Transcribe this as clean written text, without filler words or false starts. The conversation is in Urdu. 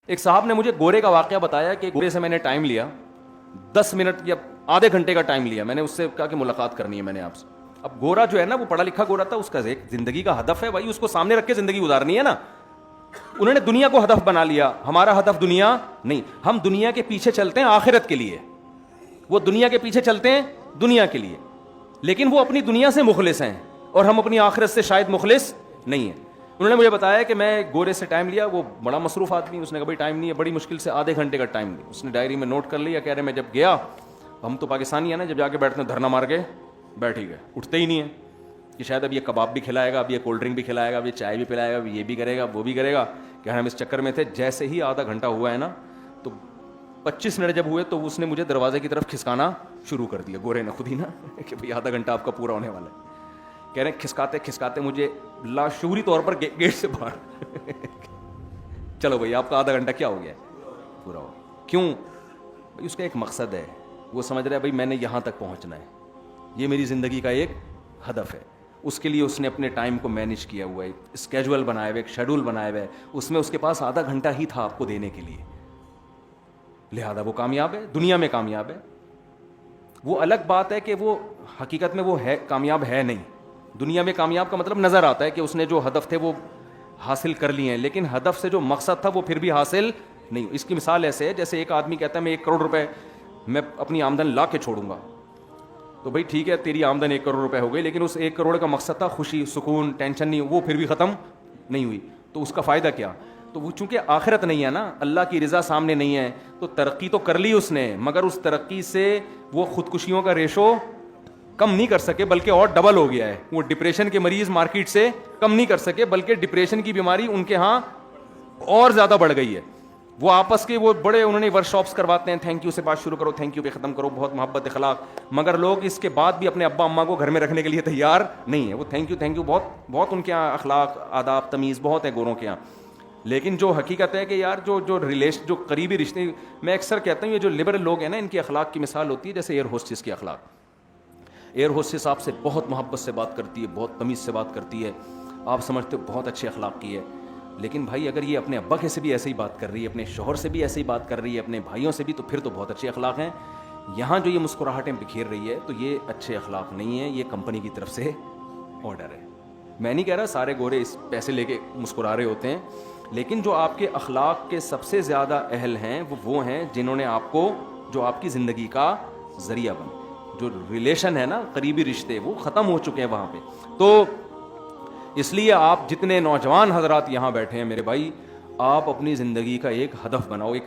ایک صاحب نے مجھے گورے کا واقعہ بتایا کہ گورے سے میں نے ٹائم لیا 10 منٹ یا آدھے گھنٹے کا ٹائم لیا. میں نے اس سے کہا کہ ملاقات کرنی ہے میں نے آپ سے. اب گورا جو ہے نا وہ پڑھا لکھا گورا تھا, اس کا ایک زندگی کا ہدف ہے بھائی, اس کو سامنے رکھ کے زندگی گزارنی ہے نا. انہوں نے دنیا کو ہدف بنا لیا. ہمارا ہدف دنیا نہیں, ہم دنیا کے پیچھے چلتے ہیں آخرت کے لیے, وہ دنیا کے پیچھے چلتے ہیں دنیا کے لیے, لیکن وہ اپنی دنیا سے مخلص ہیں اور ہم اپنی آخرت سے شاید مخلص نہیں ہیں. انہوں نے مجھے بتایا کہ میں گورے سے ٹائم لیا, وہ بڑا مصروف آدمی, اس نے کہا بھائی ٹائم نہیں ہے, بڑی مشکل سے آدھے گھنٹے کا ٹائم لیا. اس نے ڈائری میں نوٹ کر لیا, کہہ رہے میں جب گیا, ہم تو پاکستانی ہیں نا, جب جا کے بیٹھتے ہیں دھرنا مار کے بیٹھ ہی گئے, اٹھتے ہی نہیں ہیں کہ شاید اب یہ کباب بھی کھلائے گا, اب یہ کولڈ ڈرنک بھی کھلائے گا, اب یہ چائے بھی پلائے گا, اب یہ بھی کرے گا, وہ بھی کرے گا, کہ ہم اس چکر میں تھے. جیسے ہی آدھا گھنٹہ ہوا ہے نا, تو 25 منٹ جب ہوئے تو اس نے مجھے دروازے کی طرف کھسکانا شروع کر دیا, گورے نے خود ہی نا, کہ بھائی آدھا گھنٹہ آپ کا پورا ہونے والا ہے. کہہ رہے ہیں کھسکاتے کھسکاتے مجھے لاشعوری طور پر گیٹ سے باہر چلو بھائی آپ کا آدھا گھنٹہ کیا ہو گیا پورا ہو. کیوں بھائی, اس کا ایک مقصد ہے, وہ سمجھ رہا ہے بھائی میں نے یہاں تک پہنچنا ہے, یہ میری زندگی کا ایک ہدف ہے. اس کے لیے اس نے اپنے ٹائم کو مینیج کیا ہوا ہے, اسکیجول بنایا ہوا ہے, ایک شیڈول بنایا ہوا ہے, اس میں اس کے پاس آدھا گھنٹہ ہی تھا آپ کو دینے کے لیے, لہذا وہ کامیاب ہے, دنیا میں کامیاب ہے. وہ الگ بات ہے کہ وہ حقیقت میں وہ ہے کامیاب ہے نہیں. دنیا میں کامیاب کا مطلب نظر آتا ہے کہ اس نے جو ہدف تھے وہ حاصل کر لیے ہیں, لیکن ہدف سے جو مقصد تھا وہ پھر بھی حاصل نہیں. اس کی مثال ایسے ہے جیسے ایک آدمی کہتا ہے میں 1 کروڑ روپے میں اپنی آمدن لا کے چھوڑوں گا, تو بھائی ٹھیک ہے تیری آمدن 1 کروڑ روپے ہو گئی, لیکن اس 1 کروڑ کا مقصد تھا خوشی, سکون, ٹینشن نہیں, وہ پھر بھی ختم نہیں ہوئی, تو اس کا فائدہ کیا؟ تو وہ چونکہ آخرت نہیں ہے نا, اللہ کی رضا سامنے نہیں ہے, تو ترقی تو کر لی اس نے, مگر اس ترقی سے وہ خودکشیوں کا ریشو کم نہیں کر سکے بلکہ اور ڈبل ہو گیا ہے. وہ ڈپریشن کے مریض مارکیٹ سے کم نہیں کر سکے بلکہ ڈپریشن کی بیماری ان کے ہاں اور زیادہ بڑھ گئی ہے. وہ آپس کے وہ بڑے انہوں نے ورک شاپس کرواتے ہیں, تھینک یو سے بات شروع کرو, تھینک یو پہ ختم کرو, بہت محبت اخلاق, مگر لوگ اس کے بعد بھی اپنے ابا اماں کو گھر میں رکھنے کے لیے تیار نہیں ہے. وہ تھینک یو بہت بہت ان کے یہاں اخلاق آداب تمیز بہت ہے گوروں کے یہاں, لیکن جو حقیقت ہے کہ یار جو قریبی رشتے, میں اکثر کہتا ہوں یہ جو لبرل لوگ ہیں نا, ان کی اخلاق کی مثال ہوتی ہے جیسے ایئر ہوسٹس کی اخلاق. ایئر ہوسٹس آپ سے بہت محبت سے بات کرتی ہے, بہت تمیز سے بات کرتی ہے, آپ سمجھتے ہو بہت اچھے اخلاق کی ہے, لیکن بھائی اگر یہ اپنے ابا کے سے بھی ایسے ہی بات کر رہی ہے, اپنے شوہر سے بھی ایسے ہی بات کر رہی ہے, اپنے بھائیوں سے بھی, تو پھر تو بہت اچھے اخلاق ہیں. یہاں جو یہ مسکراہٹیں بکھیر رہی ہے تو یہ اچھے اخلاق نہیں ہیں, یہ کمپنی کی طرف سے آرڈر ہے. میں نہیں کہہ رہا سارے گورے اس پیسے لے کے مسکرا رہے ہوتے ہیں, لیکن جو آپ کے اخلاق کے سب سے زیادہ اہل ہیں وہ ہیں جنہوں نے آپ کو, جو آپ کی زندگی کا ذریعہ بنے. جو ریلیشن ہے نا, قریبی رشتے, وہ ختم ہو چکے ہیں وہاں پہ. تو اس لیے آپ جتنے نوجوان حضرات یہاں بیٹھے ہیں میرے بھائی, آپ اپنی زندگی کا ایک ہدف بناؤ, ایک